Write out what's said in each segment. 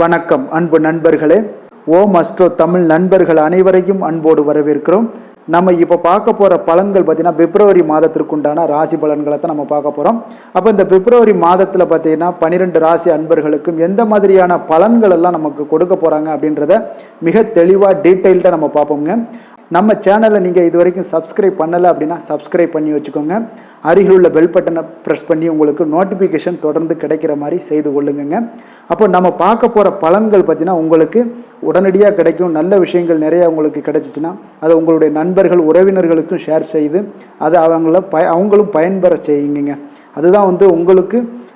வணக்கம் அன்பு நண்பர்களே. ஓம் அஸ்ட்ரோ தமிழ் நண்பர்கள் அனைவரையும் அன்போடு வரவேற்கிறோம். நம்ம இப்போ பார்க்க போகிற பலன்கள் பார்த்தீங்கன்னா பிப்ரவரி மாதத்திற்கு உண்டான ராசி பலன்களை தான் நம்ம பார்க்க போகிறோம். அப்போ இந்த பிப்ரவரி மாதத்தில் பார்த்தீங்கன்னா 12 ராசி அன்பர்களுக்கும் எந்த மாதிரியான பலன்கள் எல்லாம் நமக்கு கொடுக்க போகிறாங்க அப்படின்றத மிக தெளிவாக டீட்டெயில்டாக நம்ம பார்ப்போங்க. நம்ம சேனலை நீங்கள் இது வரைக்கும் சப்ஸ்கிரைப் பண்ணலை அப்படின்னா சப்ஸ்கிரைப் பண்ணி வச்சுக்கோங்க. அருகில் உள்ள பெல் பட்டனை ப்ரெஸ் பண்ணி உங்களுக்கு நோட்டிஃபிகேஷன் தொடர்ந்து கிடைக்கிற மாதிரி செய்து கொள்ளுங்க. அப்போ நம்ம பார்க்க போகிற பலன்கள் பார்த்தீங்கன்னா உங்களுக்கு உடனடியாக கிடைக்கும். நல்ல விஷயங்கள் நிறையா உங்களுக்கு கிடைச்சிச்சின்னா அதை உங்களுடைய நண்பர்கள் உறவினர்களுக்கும் ஷேர் செய்து அதை அவங்களும் பயன்பெற செய்யுங்க. அதுதான்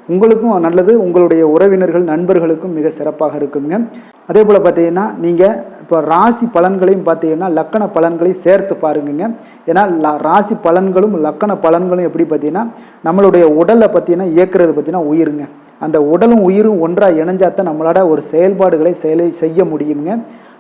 உங்களுக்கும் நல்லது, உங்களுடைய உறவினர்கள் நண்பர்களுக்கும் மிக சிறப்பாக இருக்குங்க. அதே போல் பார்த்தீங்கன்னா நீங்கள் இப்போ ராசி பலன்களையும் பார்த்தீங்கன்னா லக்கண பலன்களையும் சேர்த்து பாருங்க. ஏன்னா ராசி பலன்களும் லக்கண பலன்களும் எப்படி பார்த்தீங்கன்னா நம்மளுடைய உடலை பார்த்தீங்கன்னா இயக்குறது பார்த்தீங்கன்னா உயிருங்க. அந்த உடலும் உயிரும் ஒன்றாக இணைஞ்சாத்தான் நம்மளோட ஒரு செயல்பாடுகளை செய்ய முடியுங்க.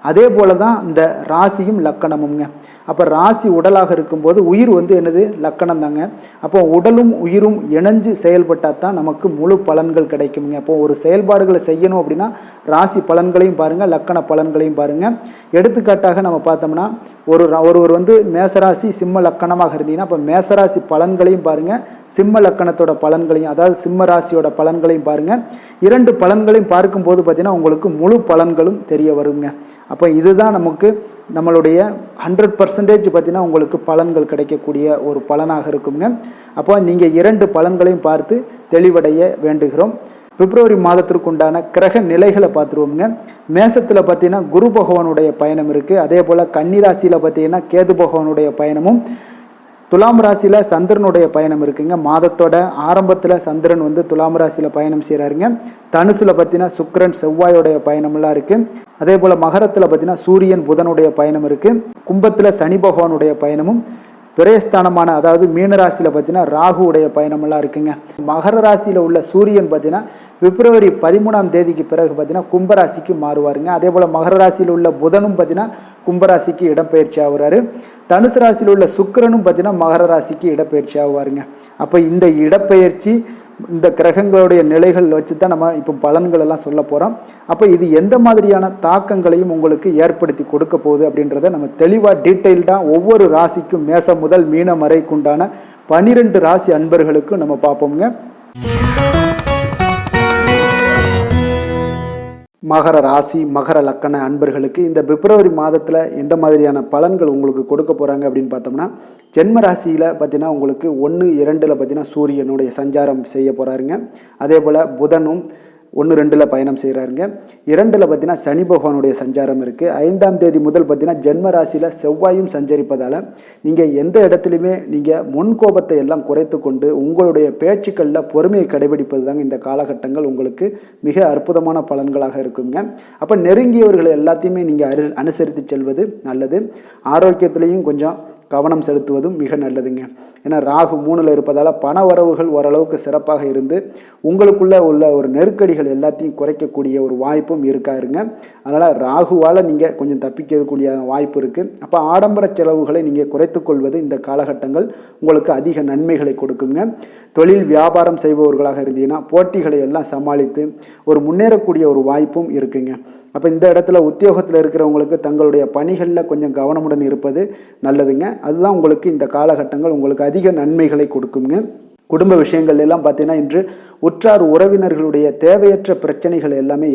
அதே போல தான் இந்த ராசியும் லக்கணமுங்க. அப்போ ராசி உடலாக இருக்கும்போது உயிர் என்னது லக்கணம் தாங்க. அப்போ உடலும் உயிரும் இணைஞ்சு செயல்பட்டால் தான் நமக்கு முழு பலன்கள் கிடைக்குங்க. அப்போ ஒரு செயல்பாடுகளை செய்யணும் அப்படின்னா ராசி பலன்களையும் பாருங்கள், லக்கண பலன்களையும் பாருங்கள். எடுத்துக்காட்டாக நம்ம பார்த்தோம்னா ஒருவர் மேசராசி சிம்ம லக்கணமாக இருந்தீங்கன்னா அப்போ மேசராசி பலன்களையும் பாருங்கள், சிம்ம லக்கணத்தோட பலன்களையும் அதாவது சிம்ம ராசியோட பலன்களையும் பாருங்கள். இரண்டு பலன்களையும் பார்க்கும்போது பார்த்தீங்கன்னா உங்களுக்கு முழு பலன்களும் தெரிய வருங்க. அப்போ இதுதான் நம்மளுடைய 100% பார்த்தீங்கன்னா உங்களுக்கு பலன்கள் கிடைக்கக்கூடிய ஒரு பலனாக இருக்குங்க. அப்போ நீங்கள் இரண்டு பலன்களையும் பார்த்து தெளிவடைய வேண்டுகிறோம். பிப்ரவரி மாதத்திற்கு உண்டான கிரக நிலைகளை பார்த்துருவோங்க. மேசத்தில் பார்த்தீங்கன்னா குரு பகவானுடைய பயணம் இருக்குது. அதே போல் கன்னிராசியில் பார்த்தீங்கன்னா கேது பகவானுடைய பயணமும், துலாம் ராசியில் சந்திரனுடைய பயணம் இருக்குங்க. மாதத்தோட ஆரம்பத்தில் சந்திரன் துலாம் ராசியில் பயணம் செய்கிறாருங்க. தனுசில் பார்த்தீங்கன்னா சுக்கிரன் செவ்வாயோடைய பயணம்லாம் இருக்குது. அதே போல் மகரத்தில் பார்த்தீங்கன்னா சூரியன் புதனுடைய பயணம் இருக்குது. கும்பத்தில் சனி பகவானுடைய பயணமும், விரயஸ்தானமான அதாவது மீனராசியில் பார்த்தீங்கன்னா ராகுவுடைய பயணமெல்லாம் இருக்குங்க. மகர ராசியில் உள்ள சூரியன் பார்த்தீங்கன்னா பிப்ரவரி 13ஆம் தேதிக்கு பிறகு பார்த்தீங்கன்னா கும்பராசிக்கு மாறுவாருங்க. அதே போல் மகர ராசியில் உள்ள புதனும் பார்த்தீங்கன்னா கும்பராசிக்கு இடப்பெயர்ச்சி ஆகுறாரு. தனுசு ராசியில் உள்ள சுக்கிரனும் பார்த்தீங்கன்னா மகர ராசிக்கு இடப்பெயர்ச்சி ஆகுவாருங்க. அப்போ இந்த இடப்பெயர்ச்சி இந்த கிரகங்களுடைய நிலைகள் வச்சு தான் நம்ம இப்போ பலன்கள் எல்லாம் சொல்ல போகிறோம். அப்போ இது எந்த மாதிரியான தாக்கங்களையும் உங்களுக்கு ஏற்படுத்தி கொடுக்க போகுது அப்படின்றத நம்ம தெளிவாக டீட்டெயில்டாக ஒவ்வொரு ராசிக்கும் மேசம் முதல் மீனம் வரைக்குண்டான 12 ராசி அன்பர்களுக்கும் நம்ம பார்ப்போங்க. மகர ராசி மகர லக்கண அன்பர்களுக்கு இந்த பிப்ரவரி மாதத்தில் எந்த மாதிரியான பலன்கள் உங்களுக்கு கொடுக்க போகிறாங்க அப்படின்னு பார்த்தோம்னா, ஜென்ம ராசியில் பார்த்தீங்கன்னா உங்களுக்கு 1, 2 பார்த்தீங்கன்னா சூரியனுடைய சஞ்சாரம் செய்ய போகிறாருங்க. அதே போல் புதனும் 1, 2 பயணம் செய்கிறாருங்க. 2 பார்த்தீங்கன்னா சனி பகவானுடைய சஞ்சாரம் இருக்குது. 5ஆம் தேதி முதல் பார்த்தீங்கன்னா ஜென்ம ராசியில் செவ்வாயும் சஞ்சரிப்பதால் நீங்கள் எந்த இடத்துலையுமே நீங்கள் முன்கோபத்தை எல்லாம் குறைத்து கொண்டு உங்களுடைய பேச்சுக்களில் பொறுமையை கடைபிடிப்பது தாங்க இந்த காலகட்டங்கள் உங்களுக்கு மிக அற்புதமான பலன்களாக இருக்குங்க. அப்போ நெருங்கியவர்களை எல்லாத்தையுமே நீங்கள் அனுசரித்து செல்வது நல்லது. ஆரோக்கியத்திலையும் கொஞ்சம் கவனம் செலுத்துவதும் மிக நல்லதுங்க. ஏன்னா ராகு 3ல் இருப்பதால் பண வரவுகள் ஓரளவுக்கு சிறப்பாக இருந்து உங்களுக்குள்ள உள்ள ஒரு நெருக்கடிகள் எல்லாத்தையும் குறைக்கக்கூடிய ஒரு வாய்ப்பும் இருக்காருங்க. அதனால் ராகுவால் நீங்கள் கொஞ்சம் தப்பிக்கக்கூடிய வாய்ப்பு இருக்குது. அப்போ ஆடம்பர செலவுகளை நீங்கள் குறைத்து கொள்வது இந்த காலகட்டங்கள் உங்களுக்கு அதிக நன்மைகளை கொடுக்குங்க. தொழில் வியாபாரம் செய்பவர்களாக இருந்தீங்கன்னா போட்டிகளை எல்லாம் சமாளித்து ஒரு முன்னேறக்கூடிய ஒரு வாய்ப்பும் இருக்குங்க. அப்போ இந்த இடத்துல உத்தியோகத்தில் இருக்கிறவங்களுக்கு தங்களுடைய பணிகளில் கொஞ்சம் கவனமுடன் இருப்பது நல்லதுங்க. அதுதான் உங்களுக்கு இந்த காலகட்டங்கள் உங்களுக்கு அதிக நன்மைகளை கொடுக்குங்க. குடும்ப விஷயங்கள் எல்லாம் பார்த்தீங்கன்னா இன்று உற்றார் உறவினர்களுடைய தேவையற்ற பிரச்சனைகளை எல்லாமே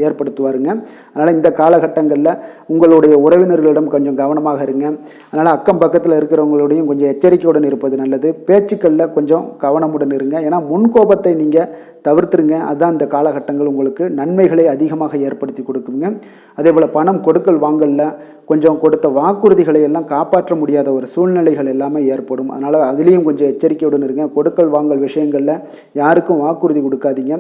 ஏற்படுத்துவாருங்க. அதனால் இந்த காலகட்டங்களில் உங்களுடைய உறவினர்களிடம் கொஞ்சம் கவனமாக இருங்க. அதனால் அக்கம் பக்கத்தில் இருக்கிறவங்களோடையும் கொஞ்சம் எச்சரிக்கையுடன் இருப்பது நல்லது. பேச்சுக்களில் கொஞ்சம் கவனமுடன் இருங்க. ஏன்னா முன்கோபத்தை நீங்கள் தவிர்த்துருங்க. அதுதான் இந்த காலகட்டங்கள் உங்களுக்கு நன்மைகளை அதிகமாக ஏற்படுத்தி கொடுக்குங்க. அதே போல் பணம் கொடுக்கல் வாங்கலில் கொஞ்சம் கொடுத்த வாக்குறுதிகளை எல்லாம் காப்பாற்ற முடியாத ஒரு சூழ்நிலைகள் எல்லாமே ஏற்படும். அதனால் அதுலேயும் கொஞ்சம் எச்சரிக்கையுடன் இருங்க. கொடுக்கல் வாங்கல் விஷயங்களில் யாருக்கும் வாக்குறுதி கொடுக்காதீங்க.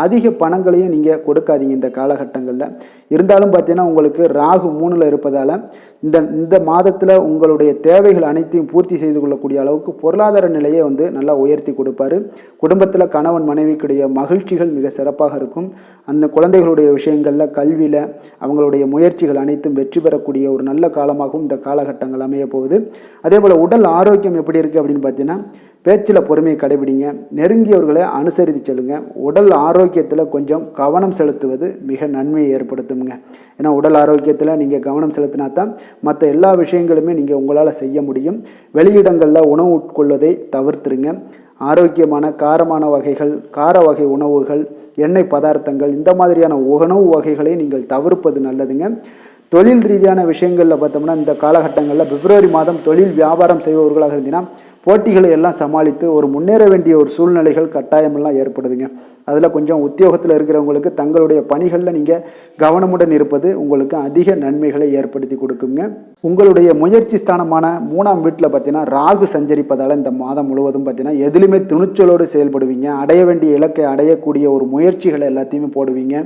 அதிக பணங்களையும் நீங்கள் கொடுக்காதீங்க இந்த காலகட்டங்களில். இருந்தாலும் பார்த்தீங்கன்னா உங்களுக்கு ராகு 3ல் இருப்பதால் இந்த மாதத்தில் உங்களுடைய தேவைகள் அனைத்தையும் பூர்த்தி செய்து கொள்ளக்கூடிய அளவுக்கு பொருளாதார நிலையை வந்து நல்லா உயர்த்தி கொடுப்பாரு. குடும்பத்தில் கணவன் மனைவிக்குடைய மகிழ்ச்சிகள் மிக சிறப்பாக இருக்கும். அந்த குழந்தைகளுடைய விஷயங்களில் கல்வியில் அவங்களுடைய முயற்சிகள் அனைத்தும் வெற்றி பெறக்கூடிய ஒரு நல்ல காலமாகவும் இந்த காலகட்டங்கள் அமைய போகுது. அதே போல் உடல் ஆரோக்கியம் எப்படி இருக்குது அப்படின்னு பார்த்தீங்கன்னா, பேச்சில் பொறுமையை கடைபிடிங்க, நெருங்கியவர்களை அனுசரித்து செல்லுங்க. உடல் ஆரோக்கியத்தில் கொஞ்சம் கவனம் செலுத்துவது மிக நன்மையை ஏற்படுத்துங்க. ஏன்னா உடல் ஆரோக்கியத்தில் நீங்கள் கவனம் செலுத்தினா தான் மற்ற எல்லா விஷயங்களுமே நீங்கள் உங்களால் செய்ய முடியும். வெளியிடங்களில் உணவு உட்கொள்வதை தவிர்த்துருங்க. ஆரோக்கியமான காரமான வகைகள், கார வகை உணவுகள், எண்ணெய் பதார்த்தங்கள், இந்த மாதிரியான உணவு வகைகளை நீங்கள் தவிர்ப்பது நல்லதுங்க. தொழில் ரீதியான விஷயங்களில் பார்த்தோம்னா, இந்த காலகட்டங்களில் பிப்ரவரி மாதம் தொழில் வியாபாரம் செய்பவர்களாக இருந்தீங்கன்னா போட்டிகளை எல்லாம் சமாளித்து ஒரு முன்னேற வேண்டிய ஒரு சூழ்நிலைகள் கட்டாயமெல்லாம் ஏற்படுதுங்க. அதில் கொஞ்சம் உத்தியோகத்தில் இருக்கிறவங்களுக்கு தங்களுடைய பணிகளில் நீங்கள் கவனமுடன் இருப்பது உங்களுக்கு அதிக நன்மைகளை ஏற்படுத்தி கொடுக்குங்க. உங்களுடைய முயற்சி ஸ்தானமான 3ஆம் வீட்டில் பார்த்தீங்கன்னா ராகு சஞ்சரிப்பதால் இந்த மாதம் முழுவதும் பார்த்தீங்கன்னா எதிலுமே துணிச்சலோடு செயல்படுவீங்க. அடைய வேண்டிய இலக்கை அடையக்கூடிய ஒரு முயற்சிகளை எல்லாத்தையுமே போடுவீங்க.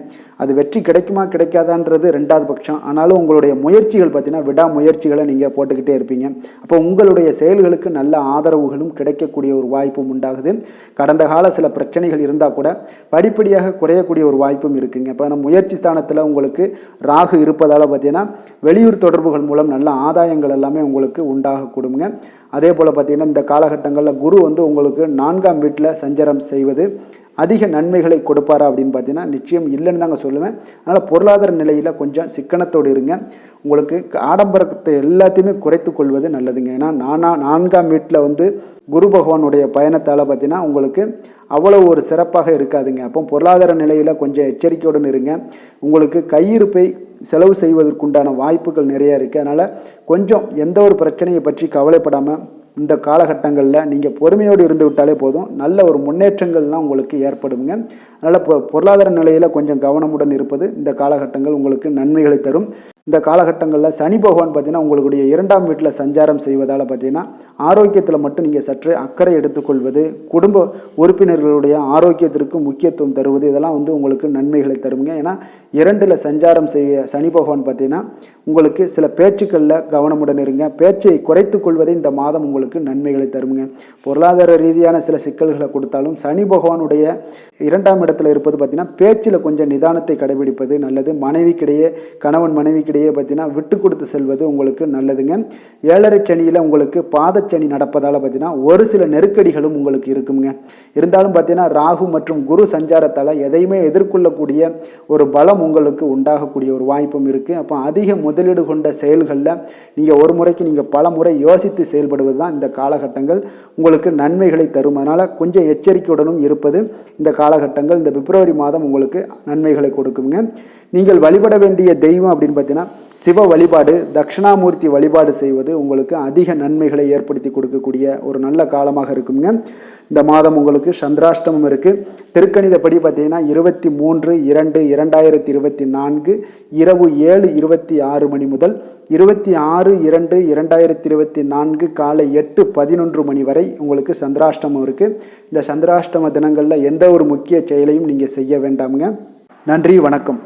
அது வெற்றி கிடைக்குமா கிடைக்காதான்றது 2வது பட்சம். ஆனாலும் உங்களுடைய முயற்சிகள் பார்த்தீங்கன்னா விடாமுயற்சிகளை நீங்கள் போட்டுக்கிட்டே இருப்பீங்க. அப்போ உங்களுடைய செயல்களுக்கு நல்ல ஆதரவுகளும் கிடைக்கக்கூடிய ஒரு வாய்ப்பும் உண்டாகுது. கடந்த கால சில பிரச்சனைகள் இருந்தால் கூட படிப்படியாக குறையக்கூடிய ஒரு வாய்ப்பும் இருக்குங்க. இப்போ நம்ம முயற்சி ஸ்தானத்தில் உங்களுக்கு ராகு இருப்பதால் பார்த்தீங்கன்னா வெளியூர் தொடர்புகள் மூலம் நல்ல ஆதாயங்கள் எல்லாமே உங்களுக்கு உண்டாக கொடுங்க. அதே போல் பார்த்தீங்கன்னா இந்த காலகட்டங்களில் குரு வந்து உங்களுக்கு 4ஆம் வீட்டில் சஞ்சாரம் செய்வது அதிக நன்மைகளை கொடுப்பாரா அப்படின்னு பார்த்தீங்கன்னா நிச்சயம் இல்லைன்னு தாங்க சொல்லுவேன். அதனால் பொருளாதார நிலையில் கொஞ்சம் சிக்கனத்தோடு இருங்க. உங்களுக்கு ஆடம்பரத்தை எல்லாத்தையுமே குறைத்து கொள்வது நல்லதுங்க. ஏன்னா 4ஆம் வீட்டில் வந்து குரு பகவானுடைய பயணத்தால் பார்த்தீங்கன்னா உங்களுக்கு அவ்வளோ ஒரு சிறப்பாக இருக்காதுங்க. அப்போ பொருளாதார நிலையில் கொஞ்சம் எச்சரிக்கையுடன் இருங்க. உங்களுக்கு கையிருப்பை செலவு செய்வதற்குண்டான வாய்ப்புகள் நிறைய இருக்குது. அதனால் கொஞ்சம் எந்த ஒரு பிரச்சனையை பற்றி கவலைப்படாமல் இந்த காலகட்டங்களில் நீங்கள் பொறுமையோடு இருந்து விட்டாலே போதும், நல்ல ஒரு முன்னேற்றங்கள்லாம் உங்களுக்கு ஏற்படுங்க. அதனால் பொருளாதார நிலையில் கொஞ்சம் கவனமுடன் இருப்பது இந்த காலகட்டங்கள் உங்களுக்கு நன்மைகளை தரும். இந்த காலகட்டங்களில் சனி பகவான் பார்த்தீங்கன்னா உங்களுடைய 2ஆம் வீட்டில் சஞ்சாரம் செய்வதால் பார்த்தீங்கன்னா ஆரோக்கியத்தில் மட்டும் நீங்கள் சற்று அக்கறை எடுத்துக்கொள்வது, குடும்ப உறுப்பினர்களுடைய ஆரோக்கியத்திற்கு முக்கியத்துவம் தருவது, இதெல்லாம் வந்து உங்களுக்கு நன்மைகளை தருங்க. ஏன்னா 2ல் சஞ்சாரம் செய்ய சனி பகவான் பார்த்தீங்கன்னா உங்களுக்கு சில பேச்சுக்களில் கவனமுடன் இருங்க. பேச்சை குறைத்து கொள்வதை இந்த மாதம் உங்களுக்கு நன்மைகளை தருங்க. பொருளாதார ரீதியான சில சிக்கல்களை கொடுத்தாலும் சனி பகவானுடைய 2ஆம் இடத்துல இருப்பது பார்த்தீங்கன்னா பேச்சில் கொஞ்சம் நிதானத்தை கடைபிடிப்பது நல்லது. மனைவிக்கிடையே கணவன் மனைவிக்கிடையே பார்த்தீங்கன்னா விட்டு கொடுத்து செல்வது உங்களுக்கு நல்லதுங்க. 7.5 சனியில் உங்களுக்கு பாதச்சனி நடப்பதால் பார்த்தீங்கன்னா ஒரு சில நெருக்கடிகளும் உங்களுக்கு இருக்குங்க. இருந்தாலும் பார்த்தீங்கன்னா ராகு மற்றும் குரு சஞ்சாரத்தால் எதையுமே எதிர்கொள்ளக்கூடிய ஒரு பலம் உங்களுக்கு உண்டாகக்கூடிய ஒரு வாய்ப்பும் இருக்குது. அப்போ அதிக முதலீடு கொண்ட செயல்களில் நீங்கள் ஒரு முறைக்கு நீங்கள் பல முறை யோசித்து செயல்படுவது தான் இந்த காலகட்டங்கள் உங்களுக்கு நன்மைகளை தரும். அதனால் கொஞ்சம் எச்சரிக்கையுடனும் இருப்பது இந்த காலகட்டங்கள் இந்த பிப்ரவரி மாதம் உங்களுக்கு நன்மைகளை கொடுக்குங்க. நீங்கள் வழிபட வேண்டிய தெய்வம் அப்படின்னு பார்த்தீங்கன்னா சிவ வழிபாடு, தட்சிணாமூர்த்தி வழிபாடு செய்வது உங்களுக்கு அதிக நன்மைகளை ஏற்படுத்தி கொடுக்கக்கூடிய ஒரு நல்ல காலமாக இருக்குங்க. இந்த மாதம் உங்களுக்கு சந்திராஷ்டமம் இருக்குது. திருக்கணிதப்படி பார்த்தீங்கன்னா 23/2/2024 இரவு 7:26 மணி முதல் 26/2/2024 காலை 8:11 மணி வரை உங்களுக்கு சந்திராஷ்டமம் இருக்குது. இந்த சந்திராஷ்டம தினங்களில் எந்த ஒரு முக்கிய செயலையும் நீங்கள் செய்ய வேண்டாமுங்க. நன்றி, வணக்கம்.